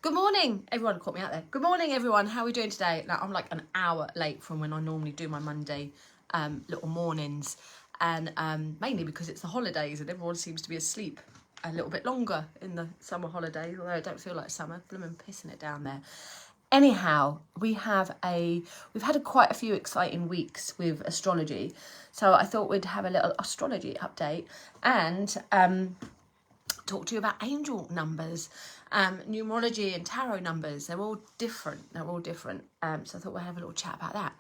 Good morning, everyone. Caught me out there. Good morning, everyone. How are we doing today? Now, I'm like an hour late from when I normally do my Monday little mornings. And mainly because it's the holidays and everyone seems to be asleep a little bit longer in the summer holidays. Although I don't feel like summer. Blooming pissing it down there. Anyhow, we've had quite a few exciting weeks with astrology. So I thought we'd have a little astrology update and talk to you about angel numbers, numerology and tarot numbers. They're all different. So I thought we'd have a little chat about that.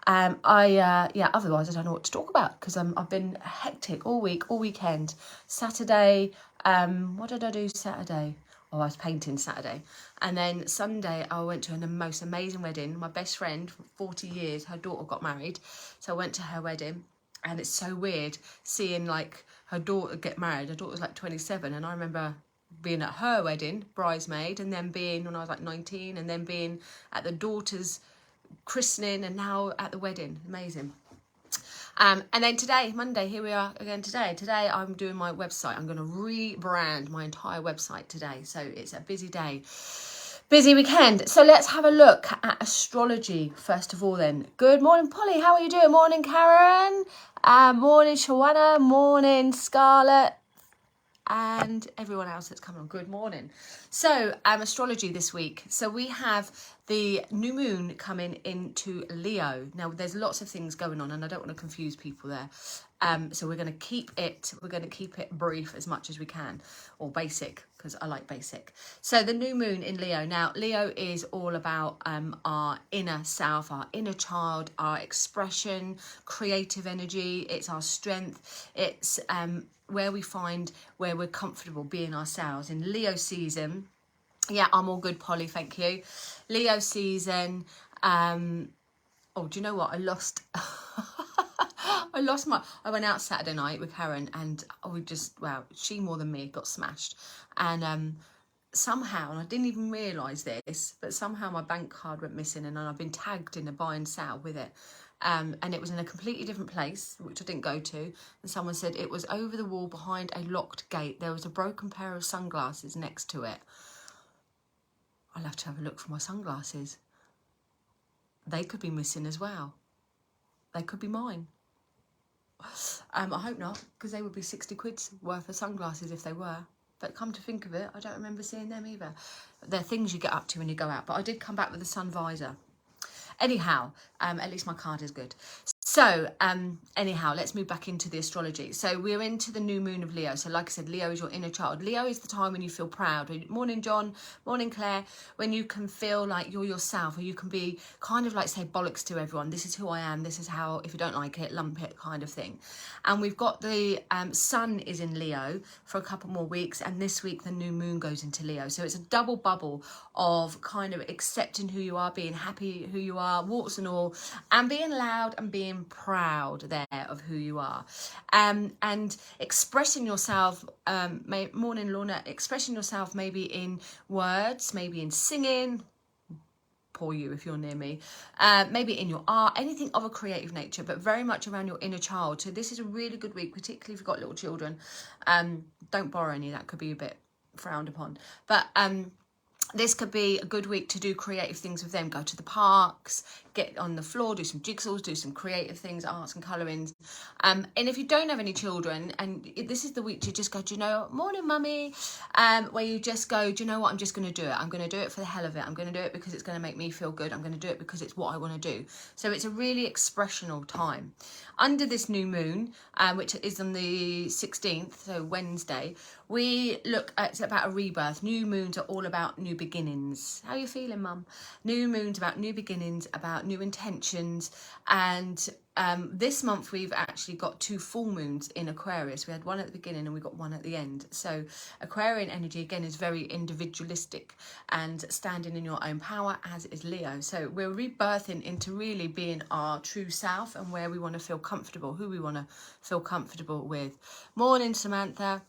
Otherwise I don't know what to talk about because I've been hectic all week, all weekend. Saturday, what did I do Saturday? Oh, I was painting Saturday. And then Sunday, I went to the most amazing wedding. My best friend for 40 years, her daughter got married. So I went to her wedding. And it's so weird seeing like her daughter get married. Her daughter was like 27. And I remember being at her wedding, bridesmaid, and then being when I was like 19, and then being at the daughter's christening, and now at the wedding. Amazing. And then today, Monday, here we are again today. Today I'm doing my website. I'm going to rebrand my entire website today. So it's a busy day. Busy weekend. So let's have a look at astrology first of all then. Good morning, Polly. How are you doing? Morning, Karen. Morning, Shawana. Morning, Scarlett. And everyone else that's coming on. Good morning. So astrology this week. So we have the new moon coming into Leo. Now there's lots of things going on and I don't want to confuse people there. So we're going to keep it brief as much as we can, or basic, because I like basic. So the new moon in Leo. Now Leo is all about our inner self, our inner child, our expression, creative energy. It's our strength. It's where we find where we're comfortable being ourselves. In Leo season, yeah, I'm all good, Polly, thank you. Leo season, do you know what? I went out Saturday night with Karen and she more than me got smashed. And somehow, and I didn't even realise this, but somehow my bank card went missing and I've been tagged in a buy and sell with it. And it was in a completely different place, which I didn't go to. And someone said it was over the wall behind a locked gate. There was a broken pair of sunglasses next to it. I'll have to have a look for my sunglasses. They could be missing as well. They could be mine. I hope not, because they would be 60 quid worth of sunglasses if they were. But come to think of it, I don't remember seeing them either. They're things you get up to when you go out. But I did come back with a sun visor. Anyhow, at least my card is good. So, anyhow, let's move back into the astrology. So we're into the new moon of Leo. So like I said, Leo is your inner child. Leo is the time when you feel proud. Morning, John. Morning, Claire. When you can feel like you're yourself, or you can be kind of like say bollocks to everyone. This is who I am. This is how, if you don't like it, lump it kind of thing. And we've got the sun is in Leo for a couple more weeks. And this week, the new moon goes into Leo. So it's a double bubble of kind of accepting who you are, being happy who you are, warts and all, and being loud and being proud there of who you are, and expressing yourself. Morning, Lorna. Expressing yourself maybe in words, maybe in singing. Poor you if you're near me. Maybe in your art, anything of a creative nature, but very much around your inner child. So this is a really good week, particularly if you've got little children. Don't borrow any. That could be a bit frowned upon, but this could be a good week to do creative things with them. Go to the parks, get on the floor, do some jigsaws, do some creative things, arts and colourings. And if you don't have any children, and this is the week to just go, do you know, morning, mummy, where you just go, do you know what, I'm just going to do it. I'm going to do it for the hell of it. I'm going to do it because it's going to make me feel good. I'm going to do it because it's what I want to do. So it's a really expressional time. Under this new moon, which is on the 16th, so Wednesday, we look at, it's about a rebirth. New moons are all about new beginnings. How are you feeling, mum? New moons about new beginnings, about new intentions. And this month we've actually got 2 full moons in Aquarius. We had one at the beginning and we got one at the end. So Aquarian energy again is very individualistic and standing in your own power, as is Leo. So we're rebirthing into really being our true self and where we want to feel comfortable, who we want to feel comfortable with. Morning, Samantha.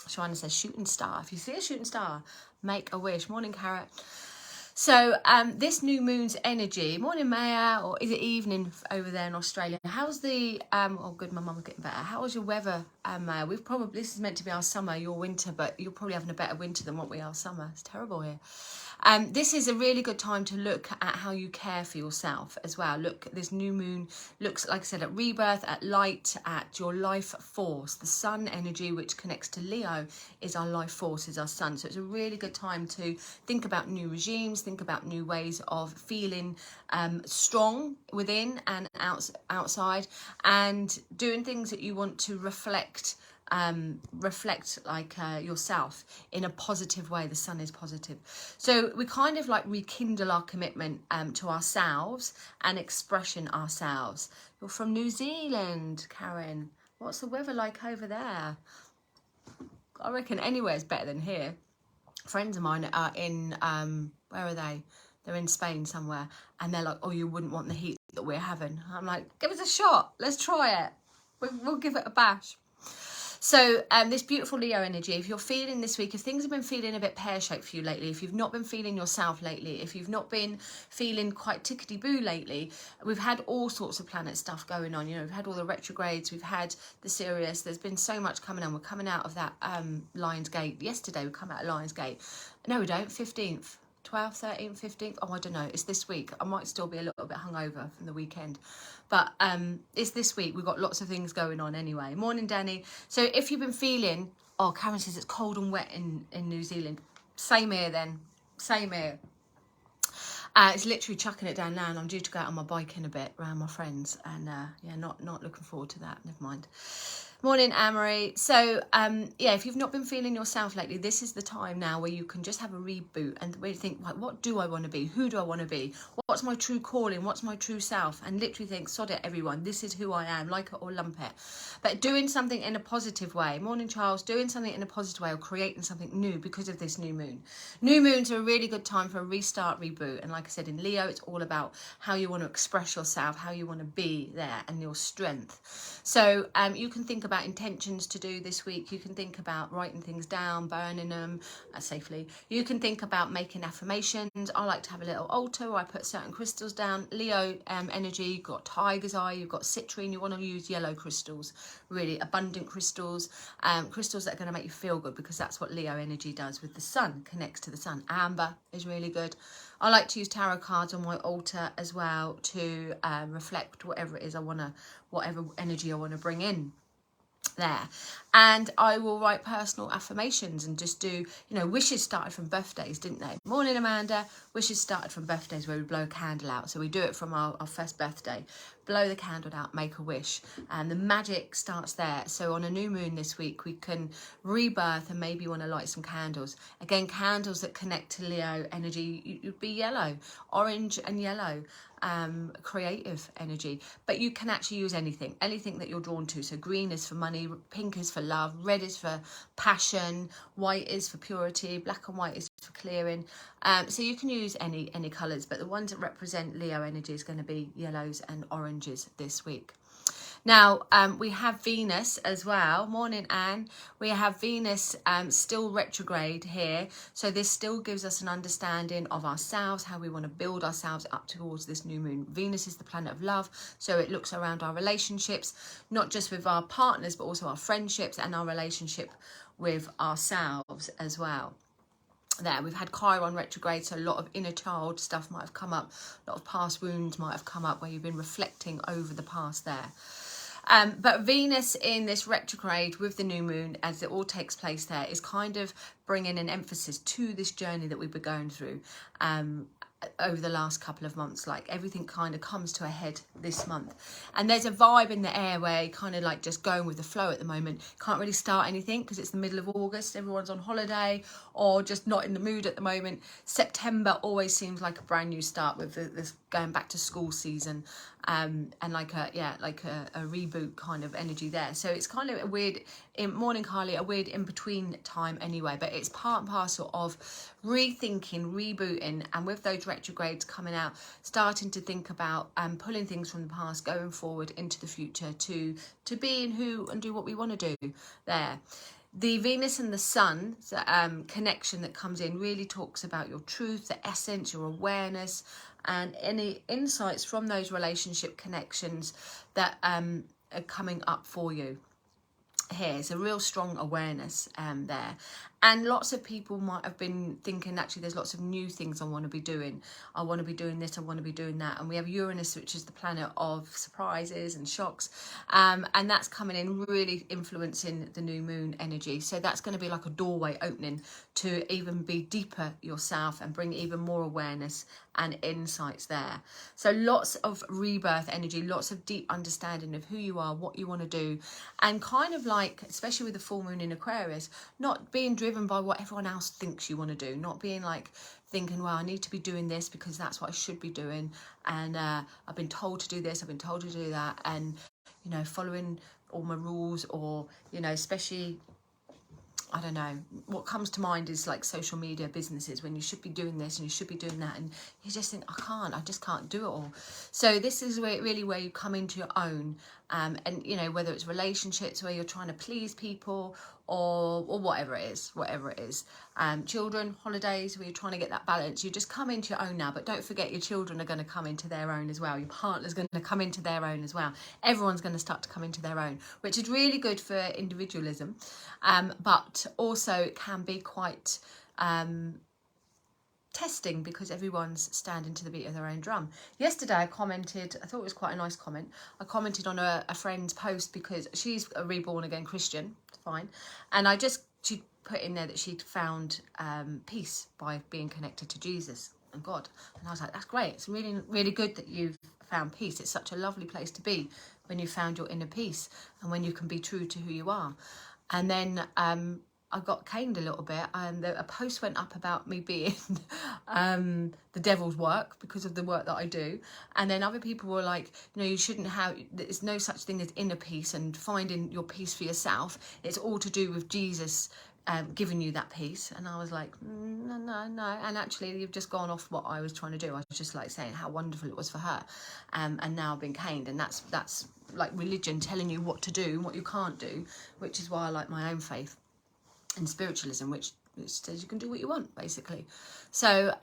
Shawana says shooting star. If you see a shooting star, make a wish. Morning, Carrot. So this new moon's energy, morning Maya, or is it evening over there in Australia? How's the, oh good, my mum's getting better. How was your weather, Maya? This is meant to be our summer, your winter, but you're probably having a better winter than what we are summer. It's terrible here. This is a really good time to look at how you care for yourself as well. Look, this new moon looks, like I said, at rebirth, at light, at your life force. The sun energy, which connects to Leo, is our life force, is our sun. So it's a really good time to think about new regimes, think about new ways of feeling strong within and outside, and doing things that you want to reflect yourself in a positive way. The sun is positive, so we kind of like rekindle our commitment to ourselves and expression ourselves. You're from New Zealand, Karen. What's the weather like over there? I reckon anywhere's better than here. Friends of mine are in where are they? They're in Spain somewhere, and they're like, oh, you wouldn't want the heat that we're having. I'm like, give us a shot, let's try it, we'll give it a bash. So this beautiful Leo energy, if you're feeling this week, if things have been feeling a bit pear-shaped for you lately, if you've not been feeling yourself lately, if you've not been feeling quite tickety-boo lately, we've had all sorts of planet stuff going on. You know, we've had all the retrogrades, we've had the Sirius, there's been so much coming on. We're coming out of that Lion's Gate. Yesterday we come out of Lion's Gate. No, we don't, 15th. 12th, 13th, 15th, oh, I don't know, it's this week. I might still be a little bit hungover from the weekend, but it's this week. We've got lots of things going on anyway. Morning, Danny. So if you've been feeling, oh, Karen says it's cold and wet in New Zealand. Same here then, same here. It's literally chucking it down now, and I'm due to go out on my bike in a bit around my friends, and yeah, not looking forward to that, never mind. Morning, Amory. So yeah, if you've not been feeling yourself lately, this is the time now where you can just have a reboot and where you think, like, what do I want to be? Who do I want to be? What's my true calling? What's my true self? And literally think, sod it, everyone, this is who I am, like it or lump it. But doing something in a positive way. Morning, Charles. Doing something in a positive way or creating something new because of this new moon. New moons are a really good time for a restart, reboot. And like I said, in Leo, it's all about how you want to express yourself, how you want to be there, and your strength. So you can think about intentions to do this week. You can think about writing things down, burning them safely. You can think about making affirmations. I like to have a little altar where I put certain crystals down. Leo energy, you've got tiger's eye, you've got citrine. You want to use yellow crystals, really abundant crystals, crystals that are going to make you feel good, because that's what Leo energy does with the sun, connects to the sun. Amber is really good. I like to use tarot cards on my altar as well to reflect whatever it is I want to, whatever energy I want to bring in there. And I will write personal affirmations and just do, you know, wishes started from birthdays, didn't they? Morning, Amanda. Wishes started from birthdays, where we blow a candle out. So we do it from our first birthday. Blow the candle out, make a wish, and the magic starts there. So on a new moon this week, we can rebirth and maybe want to light some candles. Again, candles that connect to Leo energy, you'd be yellow, orange and yellow, creative energy. But you can actually use anything that you're drawn to. So green is for money, pink is for love, red is for passion, white is for purity, black and white is for clearing. So you can use any colours, but the ones that represent Leo energy is going to be yellows and oranges this week. Now, we have Venus as well. Morning, Anne. We have Venus still retrograde here. So this still gives us an understanding of ourselves, how we want to build ourselves up towards this new moon. Venus is the planet of love. So it looks around our relationships, not just with our partners, but also our friendships and our relationship with ourselves as well. There, we've had Chiron retrograde, so a lot of inner child stuff might have come up, a lot of past wounds might have come up where you've been reflecting over the past there. But Venus in this retrograde with the new moon, as it all takes place there, is kind of bringing an emphasis to this journey that we've been going through over the last couple of months. Like everything kind of comes to a head this month, and there's a vibe in the air where you're kind of like just going with the flow at the moment. Can't really start anything because it's the middle of August, everyone's on holiday or just not in the mood at the moment. September always seems like a brand new start with this going back to school season, and like a reboot kind of energy there. So it's kind of a weird, morning Carly, a weird in between time anyway, but it's part and parcel of rethinking, rebooting, and with those retrogrades coming out, starting to think about pulling things from the past, going forward into the future to be and who and do what we want to do there. The Venus and the Sun connection that comes in really talks about your truth, the essence, your awareness, and any insights from those relationship connections that are coming up for you. Here is a real strong awareness there, and lots of people might have been thinking, actually there's lots of new things I want to be doing. I want to be doing this, I want to be doing that. And we have Uranus, which is the planet of surprises and shocks, and that's coming in, really influencing the new moon energy. So that's going to be like a doorway opening to even be deeper yourself and bring even more awareness and insights there. So lots of rebirth energy, lots of deep understanding of who you are, what you want to do, and kind of like, especially with the full moon in Aquarius, not being driven by what everyone else thinks you want to do, not being like thinking, well, I need to be doing this because that's what I should be doing, and I've been told to do this, I've been told to do that, and you know, following all my rules, or you know, especially, I don't know, what comes to mind is like social media businesses, when you should be doing this and you should be doing that, and you just think, I just can't do it all. So this is really where you come into your own, and you know, whether it's relationships where you're trying to please people, or whatever it is, children, holidays, where you're trying to get that balance, you just come into your own now. But don't forget, your children are going to come into their own as well, your partner's going to come into their own as well, everyone's going to start to come into their own, which is really good for individualism, but also can be quite testing, because everyone's standing to the beat of their own drum. Yesterday I commented, I thought it was quite a nice comment, I commented on a friend's post, because she's a reborn again Christian, fine, and she put in there that she'd found peace by being connected to Jesus and God, and I was like, that's great, it's really good that you've found peace. It's such a lovely place to be, when you found your inner peace and when you can be true to who you are. And then I got caned a little bit, and a post went up about me being the devil's work because of the work that I do. And then other people were like, you know, you shouldn't have, there's no such thing as inner peace and finding your peace for yourself. It's all to do with Jesus giving you that peace. And I was like, no. And actually, you've just gone off what I was trying to do. I was just like saying how wonderful it was for her. And now I've been caned. And that's like religion telling you what to do and what you can't do, which is why I like my own faith and spiritualism, which says you can do what you want, basically. So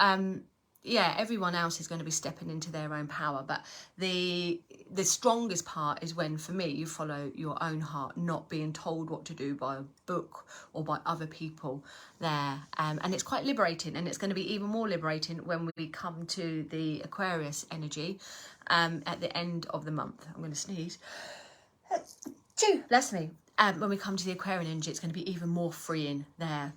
yeah, everyone else is going to be stepping into their own power, but the strongest part is when, for me, you follow your own heart, not being told what to do by a book or by other people there. And it's quite liberating, and it's going to be even more liberating when we come to the Aquarius energy at the end of the month. I'm going to sneeze. Bless me. When we come to the Aquarian energy, it's going to be even more freeing there.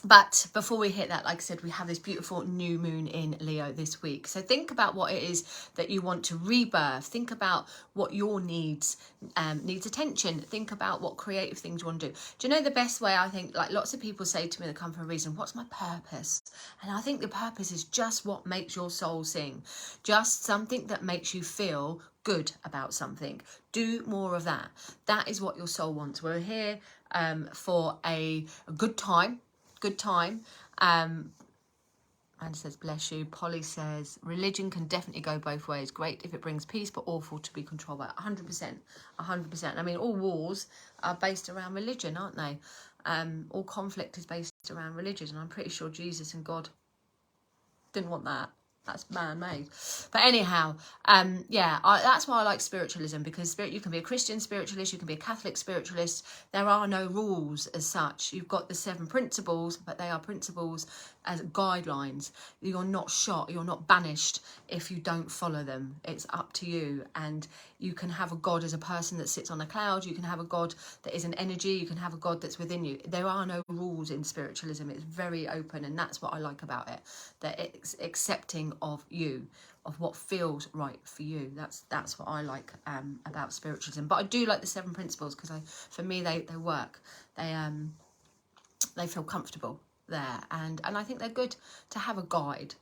But before we hit that, like I said, we have this beautiful new moon in Leo this week. So think about what it is that you want to rebirth. Think about what your needs attention. Think about what creative things you want to do. Do you know the best way, I think, like lots of people say to me, they come for a reason, what's my purpose? And I think the purpose is just what makes your soul sing. Just something that makes you feel good about something. Do more of that. That is what your soul wants. We're here for a good time. And says, bless you. Polly says, religion can definitely go both ways. Great if it brings peace, but awful to be controlled by. 100%. I mean, all wars are based around religion, aren't they? All conflict is based around religion, and I'm pretty sure Jesus and God didn't want that. That's man-made. But anyhow, yeah, that's why I like spiritualism, because you can be a Christian spiritualist, you can be a Catholic spiritualist. There are no rules as such. You've got the 7 principles, but they are principles as guidelines. You're not shot, you're not banished if you don't follow them. It's up to you. And you can have a God as a person that sits on a cloud. You can have a God that is an energy. You can have a God that's within you. There are no rules in spiritualism. It's very open, and that's what I like about it. That it's accepting of you, of what feels right for you. That's what I like about spiritualism. But I do like the 7 principles, because for me they work. They feel comfortable there, and I think they're good to have a guide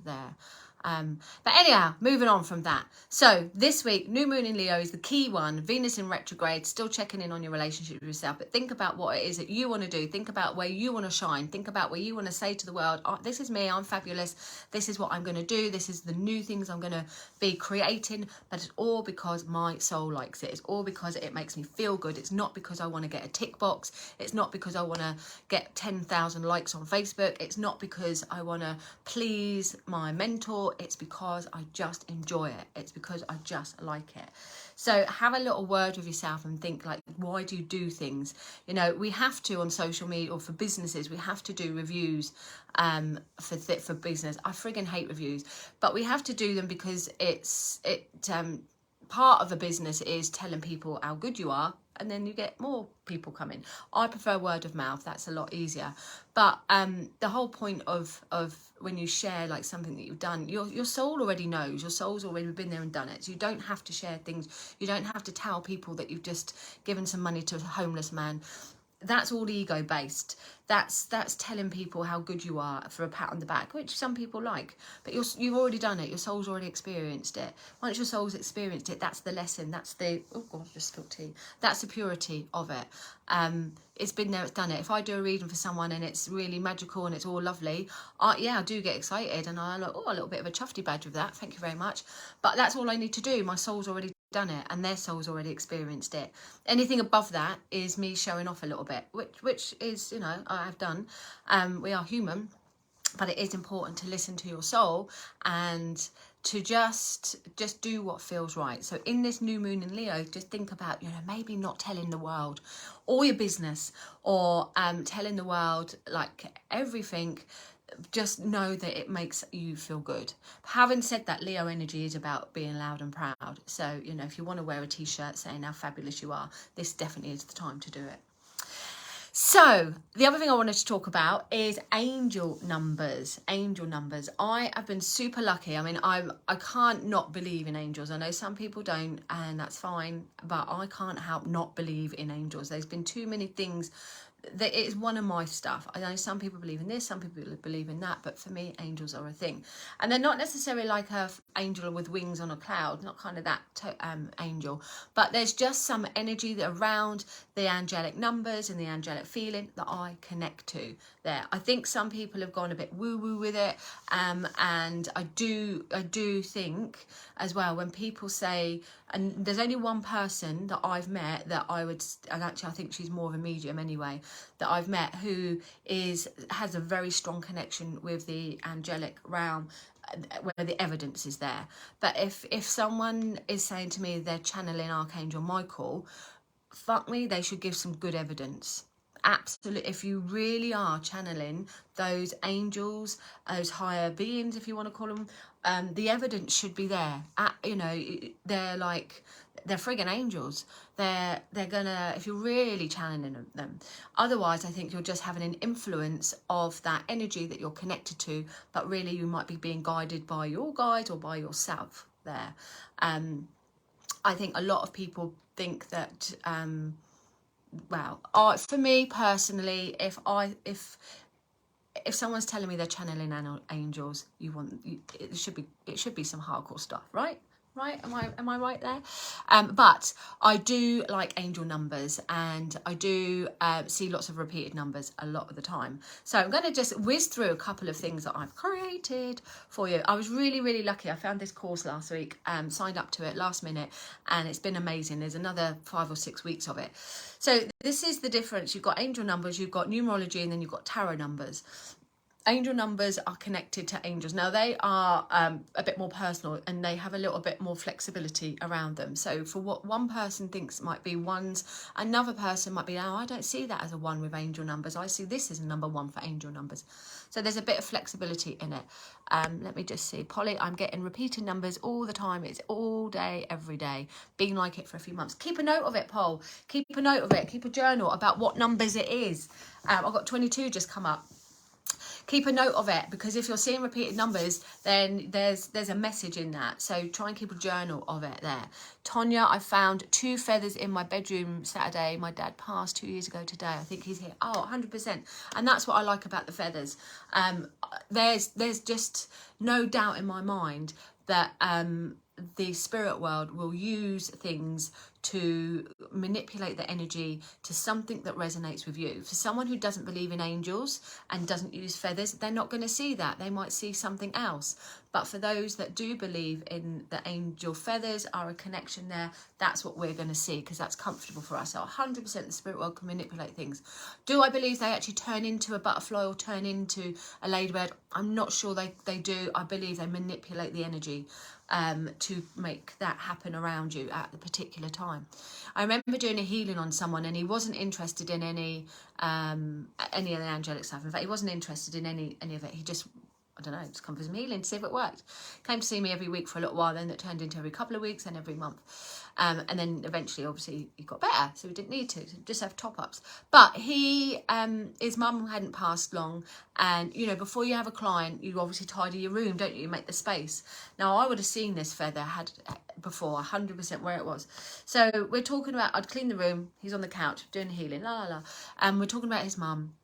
there. But anyhow, moving on from that. So this week, new moon in Leo is the key one. Venus in retrograde, still checking in on your relationship with yourself. But think about what it is that you want to do. Think about where you want to shine. Think about where you want to say to the world, oh, this is me, I'm fabulous. This is what I'm going to do. This is the new things I'm going to be creating. But it's all because my soul likes it. It's all because it makes me feel good. It's not because I want to get a tick box. It's not because I want to get 10,000 likes on Facebook. It's not because I want to please my mentor. It's because I just enjoy it. It's because I just like it. So have a little word with yourself and think, like, why do you do things? You know, we have to on social media, or for businesses, we have to do reviews for business. I friggin' hate reviews, but we have to do them because part of a business is telling people how good you are, and then you get more people coming. I prefer word of mouth. That's a lot easier. But the whole point of when you share like something that you've done, your soul already knows. Your soul's already been there and done it. So you don't have to share things. You don't have to tell people that you've just given some money to a homeless man. That's all ego based. That's telling people how good you are for a pat on the back, which some people like. But you've already done it. Your soul's already experienced it. Once your soul's experienced it, that's the lesson. That's the just spilled tea. That's the purity of it. It's been there, it's done it. If I do a reading for someone and it's really magical and it's all lovely, I do get excited and I'm like, oh, a little bit of a chuffy badge with that. Thank you very much. But that's all I need to do. My soul's already done it and their soul's already experienced it. Anything above that is me showing off a little bit, which is, you know, I've done. We are human, but it is important to listen to your soul and to just do what feels right. So in this new moon in Leo, just think about, you know, maybe not telling the world all your business, or telling the world like everything. Just know that it makes you feel good. Having said that, Leo energy is about being loud and proud. So, you know, if you want to wear a t-shirt saying how fabulous you are, this definitely is the time to do it. So the other thing I wanted to talk about is angel numbers. Angel numbers. I have been super lucky. I mean, I can't not believe in angels. I know some people don't, and that's fine, but I can't help not believe in angels. There's been too many things that it is one of my stuff. I know some people believe in this, some people believe in that, but for me, angels are a thing. And they're not necessarily like a angel with wings on a cloud, not kind of that angel, but there's just some energy that around the angelic numbers and the angelic feeling that I connect to there. I think some people have gone a bit woo-woo with it, and I do think as well when people say, and there's only one person that I've met that and actually I think she's more of a medium anyway, that I've met who has a very strong connection with the angelic realm, where the evidence is there. But if someone is saying to me they're channeling Archangel Michael, fuck me, they should give some good evidence. Absolutely. If you really are channeling those angels, those higher beings, if you want to call them, the evidence should be there. You know, they're friggin' angels. They're gonna, if you're really channeling them. Otherwise, I think you're just having an influence of that energy that you're connected to, but really you might be being guided by your guide or by yourself there. I think a lot of people think that for me personally, if someone's telling me they're channeling angels, it should be some hardcore stuff, right? Am I right there? But I do like angel numbers, and I do see lots of repeated numbers a lot of the time. So I'm going to just whiz through a couple of things that I've created for you. I was really, really lucky. I found this course last week, signed up to it last minute, and it's been amazing. There's another 5 or 6 weeks of it. So this is the difference. You've got angel numbers, you've got numerology, and then you've got tarot numbers. Angel numbers are connected to angels. Now they are a bit more personal, and they have a little bit more flexibility around them. So for what one person thinks might be ones, another person might be, oh, I don't see that as a 1 with angel numbers. I see this as a number 1 for angel numbers. So there's a bit of flexibility in it. Let me just see. Polly, I'm getting repeated numbers all the time. It's all day, every day. Been like it for a few months. Keep a note of it, Paul. Keep a note of it. Keep a journal about what numbers it is. I've got 22 just come up. keep a note of it, because if you're seeing repeated numbers, then there's a message in that. So try and keep a journal of it there. Tonya, I found 2 feathers in my bedroom Saturday. My dad passed 2 years ago today. I think he's here. Oh, 100%. And that's what I like about the feathers. There's just no doubt in my mind that the spirit world will use things to manipulate the energy to something that resonates with you. For someone who doesn't believe in angels and doesn't use feathers, they're not going to see that. They might see something else. But for those that do believe in the angel feathers are a connection there, that's what we're going to see, because that's comfortable for us. So 100% the spirit world can manipulate things. Do I believe they actually turn into a butterfly or turn into a ladybird? I'm not sure they do. I believe they manipulate the energy to make that happen around you at the particular time. I remember doing a healing on someone, and he wasn't interested in any of the angelic stuff. In fact, he wasn't interested in any of it. He just, I don't know, just come for some healing to see if it worked. Came to see me every week for a little while, then it turned into every couple of weeks and every month. And then eventually, obviously, he got better, so we didn't need to, so just have top-ups. But his mum hadn't passed long, and, you know, before you have a client, you obviously tidy your room, don't you? You make the space. Now, I would have seen this feather had before, 100% where it was. So we're talking about, I'd clean the room, he's on the couch, doing healing, la, la, la. And we're talking about his mum.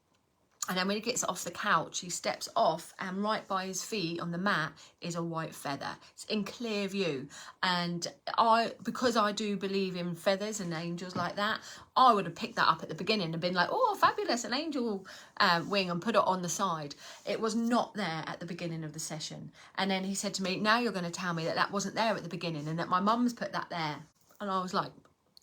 And then when he gets off the couch, he steps off, and right by his feet on the mat is a white feather. It's in clear view. And because I do believe in feathers and angels like that, I would have picked that up at the beginning and been like, oh, fabulous, an angel wing, and put it on the side. It was not there at the beginning of the session. And then he said to me, now you're going to tell me that that wasn't there at the beginning and that my mum's put that there. And I was like,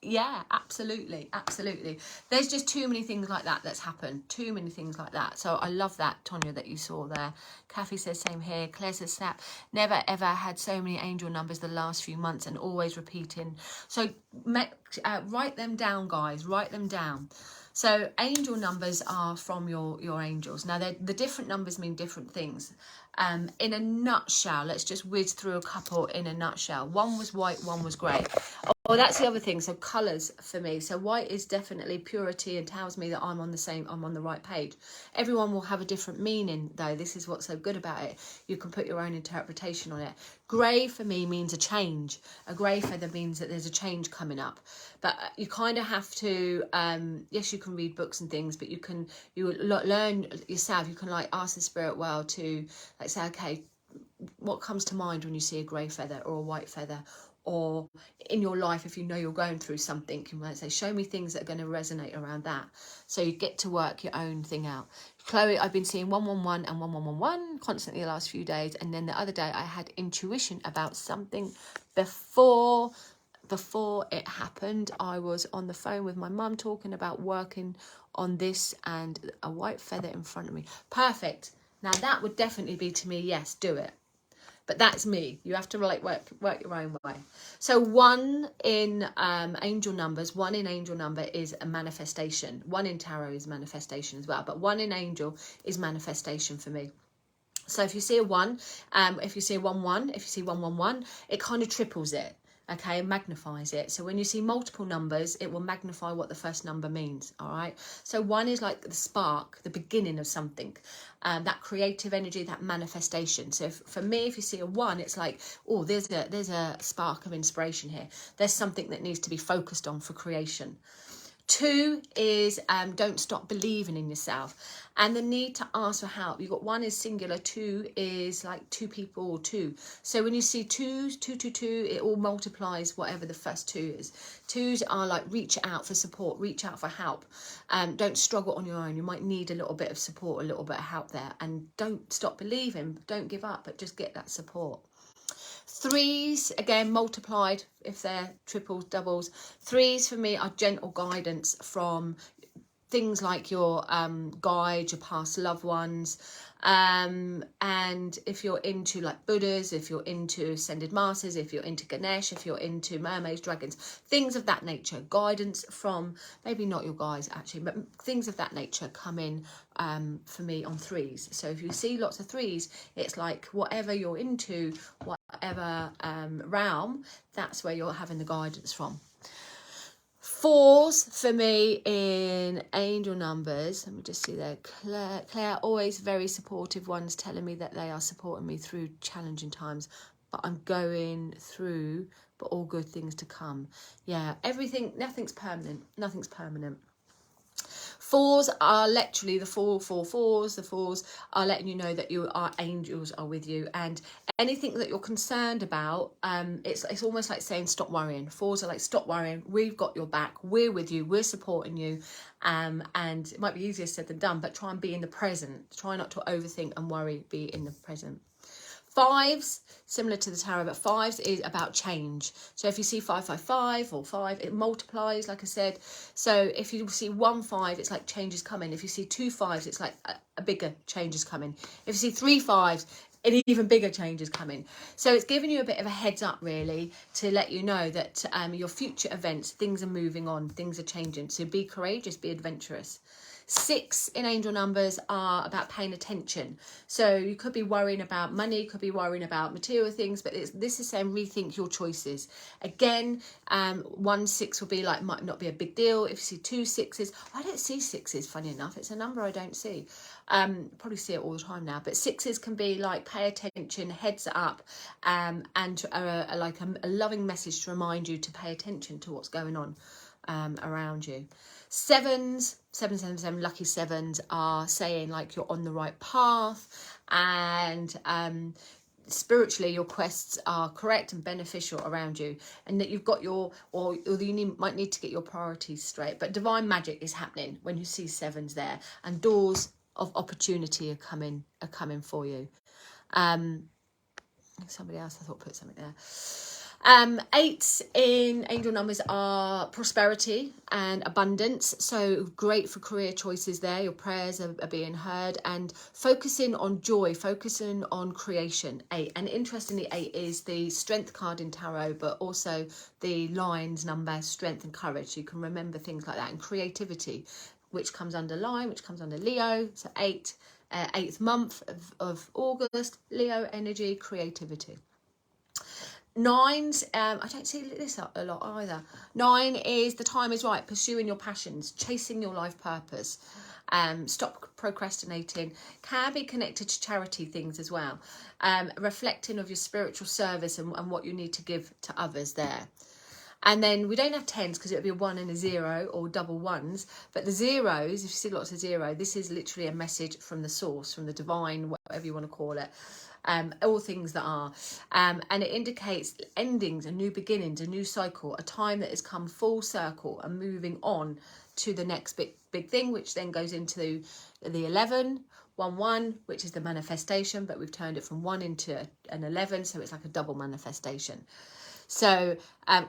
yeah, absolutely, absolutely. There's just too many things like that that's happened. Too many things like that. So I love that, Tonya, that you saw there. Kathy says, same here. Claire says, snap. Never ever had so many angel numbers the last few months, and always repeating. So write them down, guys. Write them down. So angel numbers are from your angels. Now, the different numbers mean different things. In a nutshell, let's just whiz through a couple in a nutshell. One was white, one was grey. Oh, that's the other thing. So colours for me. So white is definitely purity and tells me that I'm on the right page. Everyone will have a different meaning, though. This is what's so good about it. You can put your own interpretation on it. Grey for me means a change. A grey feather means that there's a change coming up. But you kind of have to, yes, you can read books and things, but you learn yourself. You can like ask the spirit world to like say, okay, what comes to mind when you see a grey feather or a white feather? Or in your life, if you know you're going through something, you might say, show me things that are going to resonate around that. So you get to work your own thing out. Chloe, I've been seeing 111 and 1111 constantly the last few days. And then the other day I had intuition about something before it happened. I was on the phone with my mum talking about working on this, and a white feather in front of me. Perfect. Now that would definitely be to me, yes, do it. But that's me. You have to like work your own way. So one in angel numbers, one in angel number is a manifestation. One in tarot is manifestation as well. But one in angel is manifestation for me. So if you see a 1, if you see a 1-1, if you see 111, it kind of triples it. Okay, magnifies it. So when you see multiple numbers, it will magnify what the first number means. All right. So 1 is like the spark, the beginning of something, that creative energy, that manifestation. So for me, if you see a 1, it's like, oh, there's a spark of inspiration here. There's something that needs to be focused on for creation. 2 is don't stop believing in yourself, and the need to ask for help. You've got 1 is singular, 2 is like 2 people or 2. So when you see 2, 2, 2, 2, it all multiplies whatever the first 2 is. 2s are like reach out for support, reach out for help. Don't struggle on your own. You might need a little bit of support, a little bit of help there, and don't stop believing. Don't give up, but just get that support. 3s, again, multiplied if they're triples, doubles. 3s for me are gentle guidance from things like your guide, your past loved ones. And if you're into like Buddhas, if you're into ascended masters, if you're into Ganesh, if you're into mermaids, dragons, things of that nature, guidance from, maybe not your guides actually, but things of that nature come in for me on 3s. So if you see lots of 3s, it's like whatever you're into, whatever realm, that's where you're having the guidance from. 4s for me in angel numbers. Let me just see there. Claire, always very supportive ones, telling me that they are supporting me through challenging times. But I'm going through, but all good things to come. Yeah, everything, nothing's permanent. Nothing's permanent. 4s are literally the 4. The 4s are letting you know that our angels are with you, and anything that you're concerned about, it's almost like saying stop worrying. 4s are like, stop worrying, we've got your back, we're with you, we're supporting you. And it might be easier said than done, but try and be in the present. Try not to overthink and worry, be in the present. 5s, similar to the tarot, but 5s is about change. So if you see 555 or 5, it multiplies, like I said. So if you see 1 5, it's like change is coming. If you see 2 5s, it's like a bigger change is coming. If you see 3 5s, an even bigger change is coming. So it's giving you a bit of a heads up, really, to let you know that your future events, things are moving on, things are changing. So be courageous, be adventurous. 6 in angel numbers are about paying attention. So you could be worrying about money, could be worrying about material things, but this is saying rethink your choices. Again, 1 6 will be like, might not be a big deal. If you see 2 6s, I don't see 6s, funny enough. It's a number I don't see. Probably see it all the time now, but 6s can be like pay attention, heads up, and like a loving message to remind you to pay attention to what's going on around you. 7s, 777, lucky 7s are saying like you're on the right path, and spiritually your quests are correct and beneficial around you, and that you've got your, or you might need to get your priorities straight. But divine magic is happening when you see 7s there, and doors of opportunity are coming for you. Somebody else I thought put something there. 8s in angel numbers are prosperity and abundance. So great for career choices there. Your prayers are being heard, and focusing on joy, focusing on creation. 8. And interestingly, 8 is the strength card in tarot, but also the lion's number, strength and courage. So you can remember things like that, and creativity, which comes under lion, which comes under Leo. So 8, 8th month of August, Leo energy, creativity. 9s, I don't see this a lot either. 9 is the time is right, pursuing your passions, chasing your life purpose. Stop procrastinating. Can be connected to charity things as well. Reflecting of your spiritual service and what you need to give to others there. And then we don't have 10s because it would be a 1 and a 0 or double 1s. But the 0s, if you see lots of 0, this is literally a message from the source, from the divine, whatever you want to call it. All things that are. And it indicates endings, a new beginnings, a new cycle, a time that has come full circle and moving on to the next big thing, which then goes into the 11, 1, which is the manifestation, but we've turned it from 1 into an 11, so it's like a double manifestation. So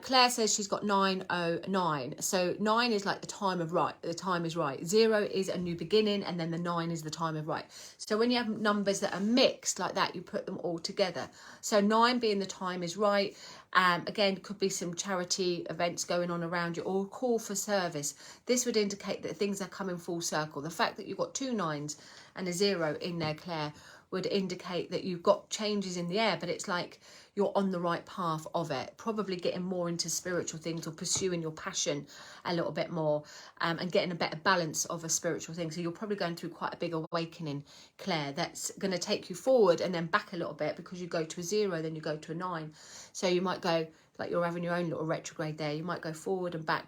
Claire says she's got 909. So 9 is like the time of right. The time is right. 0 is a new beginning, and then the 9 is the time of right. So when you have numbers that are mixed like that, you put them all together. So 9 being the time is right. Again, could be some charity events going on around you, or call for service. This would indicate that things are coming full circle. The fact that you've got 2 9s and a 0 in there, Claire, would indicate that you've got changes in the air, but it's like you're on the right path of it, probably getting more into spiritual things or pursuing your passion a little bit more, and getting a better balance of a spiritual thing. So you're probably going through quite a big awakening, Claire, that's going to take you forward and then back a little bit, because you go to a 0, then you go to a 9. So you might go, like you're having your own little retrograde there. You might go forward and back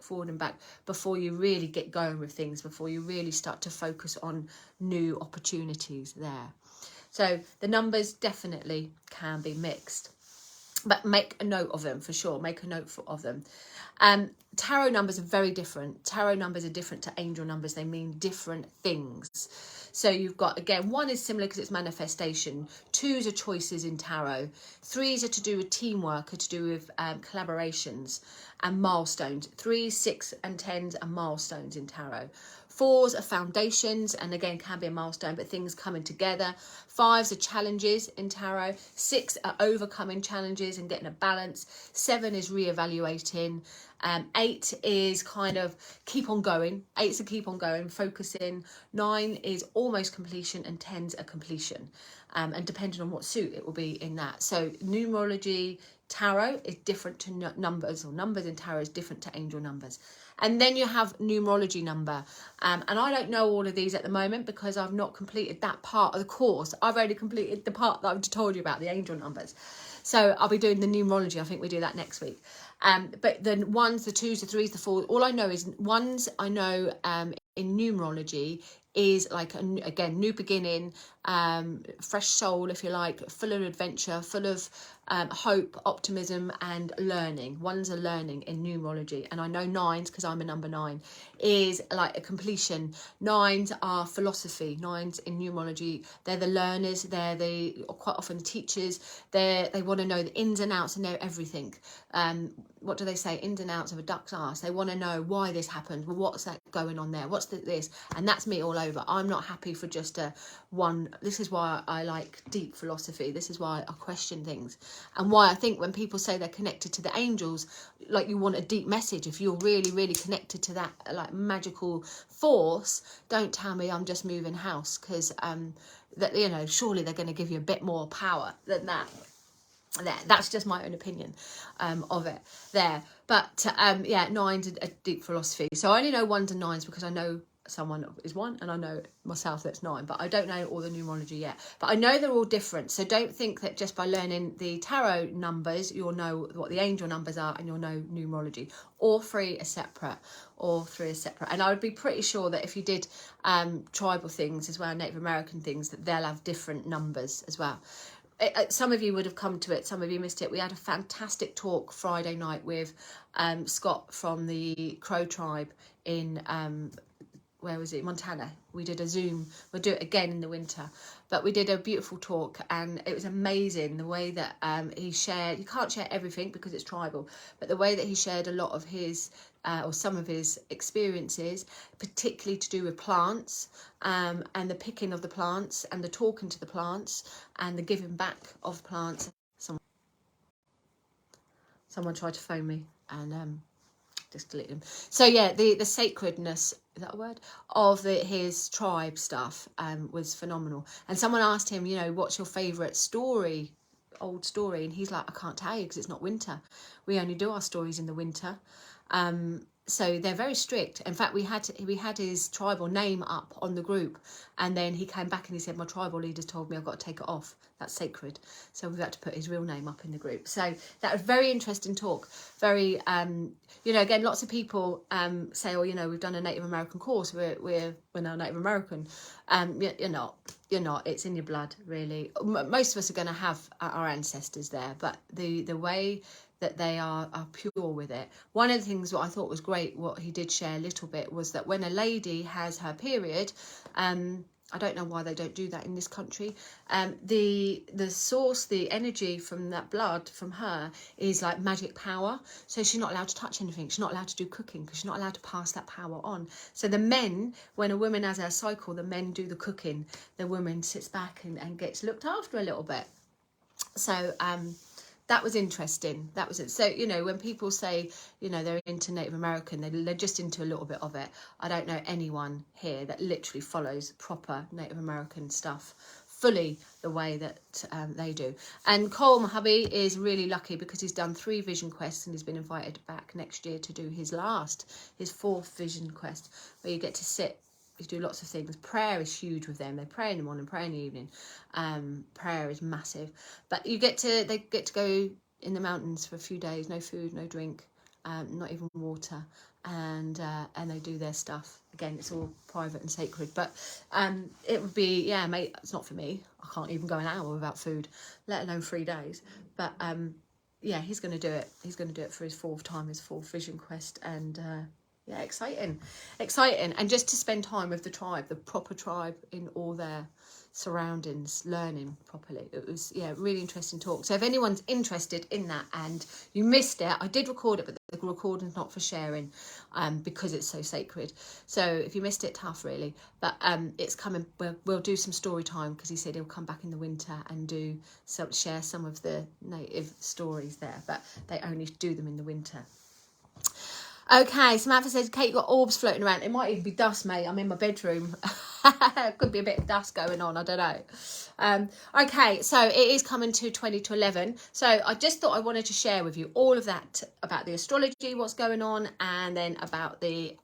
before you really get going with things, before you really start to focus on new opportunities there. So the numbers definitely can be mixed, but make a note of them for sure. Make a note of them. Tarot numbers are very different. Tarot numbers are different to angel numbers. They mean different things. So you've got, again, 1 is similar because it's manifestation. 2s are choices in tarot. 3s are to do with teamwork, are to do with collaborations and milestones. 3, 6 and 10s are milestones in tarot. 4s are foundations, and again can be a milestone, but things coming together. 5s are challenges in tarot. 6 are overcoming challenges and getting a balance. 7 is reevaluating. 8 is kind of keep on going. 8's a keep on going, focusing. 9 is almost completion, and 10's a completion. And depending on what suit it will be in that. So numerology tarot is different to numbers, or numbers in tarot is different to angel numbers. And then you have numerology number. And I don't know all of these at the moment because I've not completed that part of the course. I've only completed the part that I've told you about, the angel numbers. So I'll be doing the numerology. I think we do that next week. But the 1s, the 2s, the 3s, the 4s, all I know is 1s I know in numerology is like, again, new beginning, fresh soul, if you like, full of adventure, full of hope, optimism and learning. 1s are learning in numerology. And I know 9s, because I'm a number 9, is like a completion. 9s are philosophy. 9s in numerology, they're the learners, they're the quite often the teachers. They want to know the ins and outs and know everything. What do they say? Ins and outs of a duck's arse. They want to know why this happened. Well, what's that going on there? What's this? And that's me all over. I'm not happy for just a one. This is why I like deep philosophy. This is why I question things, and why I think when people say they're connected to the angels, like you want a deep message. If you're really, really connected to that like magical force, don't tell me I'm just moving house, because that, you know, surely they're going to give you a bit more power than that. There, that's just my own opinion of it there. But yeah, 9's a deep philosophy. So I only know 1s and 9s because I know someone is 1 and I know myself that's 9, but I don't know all the numerology yet. But I know they're all different, so don't think that just by learning the tarot numbers you'll know what the angel numbers are and you'll know numerology. All 3 are separate. All 3 are separate. And I would be pretty sure that if you did tribal things as well, Native American things, that they'll have different numbers as well. Some of you would have come to it, some of you missed it. We had a fantastic talk Friday night with Scott from the Crow tribe in where was it, Montana. We did a Zoom. We'll do it again in the winter, but we did a beautiful talk and it was amazing the way that he shared. You can't share everything because it's tribal, but the way that he shared a lot of his or some of his experiences, particularly to do with plants, and the picking of the plants and the talking to the plants and the giving back of plants. Someone tried to phone me and just delete them. So yeah, the sacredness, is that a word, of his tribe stuff was phenomenal. And someone asked him, you know, what's your favourite story, old story? And he's like, I can't tell you because it's not winter. We only do our stories in the winter. So they're very strict. In fact, we had his tribal name up on the group, and then he came back and he said, my tribal leaders told me I've got to take it off. That's sacred. So we've had to put his real name up in the group. So that was very interesting talk. Very, you know, again, lots of people say, oh, you know, we've done a Native American course. We're now Native American. You're not. You're not. It's in your blood, really. Most of us are going to have our ancestors there, but the way that they are pure with it. One of the things what I thought was great, what he did share a little bit, was that when a lady has her period, I don't know why they don't do that in this country, the source, the energy from that blood from her is like magic power. So she's not allowed to touch anything. She's not allowed to do cooking because she's not allowed to pass that power on. So the men, when a woman has her cycle, the men do the cooking. The woman sits back and gets looked after a little bit. So that was interesting. That was it. So, you know, when people say, you know, they're into Native American, they're just into a little bit of it. I don't know anyone here that literally follows proper Native American stuff fully the way that they do. And Cole, my hubby, is really lucky because he's done 3 vision quests and he's been invited back next year to do his 4th vision quest, where you get to sit. You do lots of things. Prayer is huge with them. They pray in the morning, pray in the evening. Prayer is massive. But they get to go in the mountains for a few days, no food, no drink, not even water, and they do their stuff. Again, it's all private and sacred. But it would be, yeah, mate, it's not for me. I can't even go an hour without food, let alone 3 days. But yeah, he's going to do it. He's going to do it for his 4th time, his 4th vision quest, and yeah, exciting. And just to spend time with the tribe, the proper tribe in all their surroundings, learning properly. It was, yeah, really interesting talk. So if anyone's interested in that and you missed it, I did record it, but the recording's not for sharing because it's so sacred. So if you missed it, tough really. But it's coming. We'll do some story time because he said he'll come back in the winter and share some of the native stories there, but they only do them in the winter. Okay, Samantha says, Kate, you got orbs floating around. It might even be dust, mate. I'm in my bedroom. Could be a bit of dust going on. I don't know. Okay, so it is coming to 20 to 11. So I just thought I wanted to share with you all of that about the astrology, what's going on, and then about the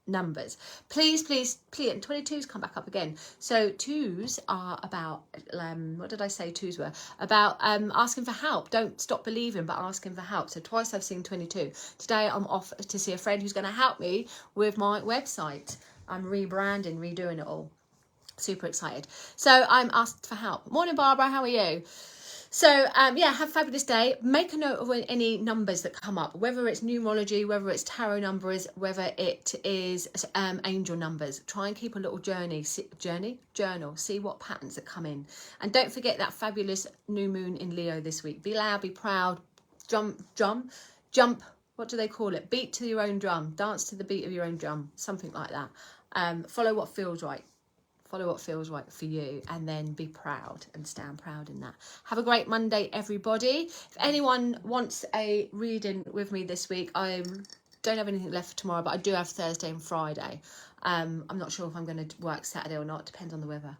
numbers. Please, please, please. And 22s come back up again. So 2s are about, what did I say 2s were? About asking for help. Don't stop believing, but asking for help. So twice I've seen 22. Today I'm off to see a friend who's going to help me with my website. I'm rebranding, redoing it all. Super excited. So I'm asked for help. Morning, Barbara. How are you? So, yeah, have a fabulous day. Make a note of any numbers that come up, whether it's numerology, whether it's tarot numbers, whether it is angel numbers. Try and keep a little journal. See what patterns that come in. And don't forget that fabulous new moon in Leo this week. Be loud, be proud, jump. What do they call it? Beat to your own drum. Dance to the beat of your own drum. Something like that. Follow what feels right. Follow what feels right for you, and then be proud and stand proud in that. Have a great Monday, everybody. If anyone wants a reading with me this week, I don't have anything left for tomorrow, but I do have Thursday and Friday. I'm not sure if I'm going to work Saturday or not. Depends on the weather.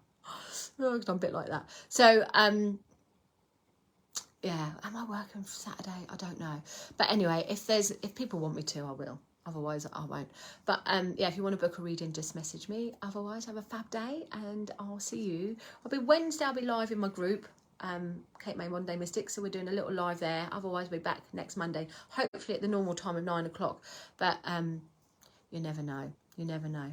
I'm a bit like that. So, yeah, am I working for Saturday? I don't know. But anyway, if people want me to, I will. Otherwise, I won't. But yeah, if you want to book a reading, just message me. Otherwise, have a fab day, and I'll see you. Wednesday, I'll be live in my group, Kate May Monday Mystics. So we're doing a little live there. Otherwise, we'll be back next Monday, hopefully at the normal time of 9 o'clock. But you never know. You never know.